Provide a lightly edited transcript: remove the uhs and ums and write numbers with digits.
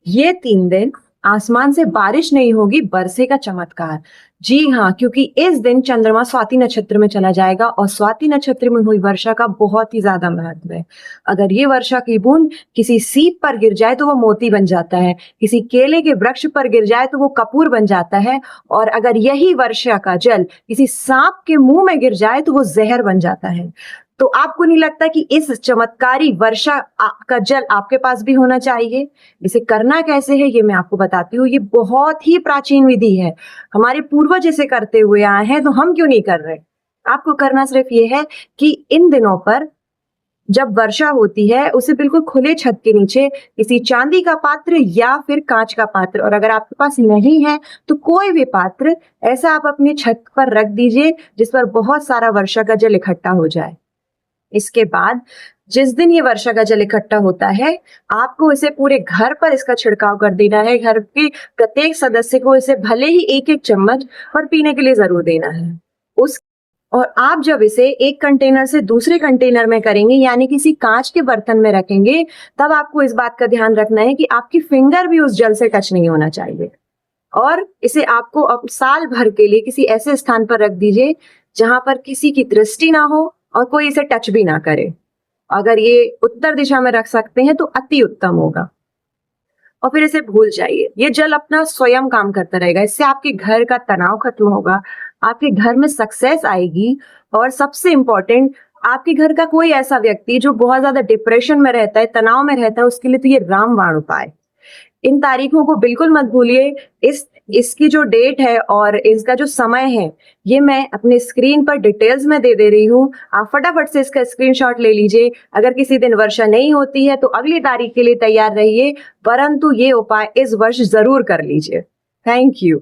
ये 3 दिन आसमान से बारिश नहीं होगी, बरसेगा चमत्कार। जी हाँ, क्योंकि इस दिन चंद्रमा स्वाति नक्षत्र में चला जाएगा और स्वाति नक्षत्र में हुई वर्षा का बहुत ही ज़्यादा महत्व है। अगर ये वर्षा की बूंद किसी सीप पर गिर जाए तो वो मोती बन जाता है, किसी केले के वृक्ष पर गिर जाए तो वो कपूर बन जाता है और अगर यही वर्षा का जल किसी सांप के मुँह में गिर जाए तो वो ज़हर बन जाता है। तो आपको नहीं लगता कि इस चमत्कारी वर्षा का जल आपके पास भी होना चाहिए? इसे करना कैसे है ये मैं आपको बताती हूँ। ये बहुत ही प्राचीन विधि है। हमारे पूर्वज इसे करते हुए आए हैं तो हम क्यों नहीं कर रहे? आपको करना सिर्फ ये है कि इन दिनों पर जब वर्षा होती है उसे बिल्कुल खुले छत के नीचे किसी चांदी का पात्र या फिर कांच का पात्र, और अगर आपके पास नहीं है तो कोई भी पात्र ऐसा आप अपनी छत पर रख दीजिए जिस पर बहुत सारा वर्षा का जल इकट्ठा हो जाए। इसके बाद जिस दिन ये वर्षा का जल इकट्ठा होता है, आपको इसे पूरे घर पर इसका छिड़काव कर देना है। घर के प्रत्येक सदस्य को इसे भले ही एक-एक चम्मच और पीने के लिए ज़रूर देना है। उस और आप जब इसे एक कंटेनर से दूसरे कंटेनर में करेंगे, यानी किसी कांच के बर्तन में रखेंगे, तब आपको इस बात का ध्यान रखना है कि आपकी फिंगर भी उस जल से टच नहीं होना चाहिए। और इसे आपको अब साल भर के लिए किसी ऐसे स्थान पर रख दीजिए जहां पर किसी की दृष्टि ना हो और कोई इसे टच भी ना करे। अगर ये उत्तर दिशा में रख सकते हैं तो अति उत्तम होगा। और फिर इसे भूल जाइए। ये जल अपना स्वयं काम करता रहेगा। इससे आपके घर का तनाव खत्म होगा, आपके घर में सक्सेस आएगी और सबसे इम्पोर्टेंट, आपके घर का कोई ऐसा व्यक्ति जो बहुत ज्यादा डिप्रेशन में रहता है, तनाव में रहता है, उसके लिए तो ये रामबाण उपाय। इन तारीखों को बिल्कुल मत भूलिए। इसकी जो डेट है और इसका जो समय है ये मैं अपने स्क्रीन पर डिटेल्स में दे रही हूँ। आप फटाफट से इसका स्क्रीनशॉट ले लीजिए। अगर किसी दिन वर्षा नहीं होती है तो अगली तारीख के लिए तैयार रहिए, परंतु ये उपाय इस वर्ष जरूर कर लीजिए। Thank you.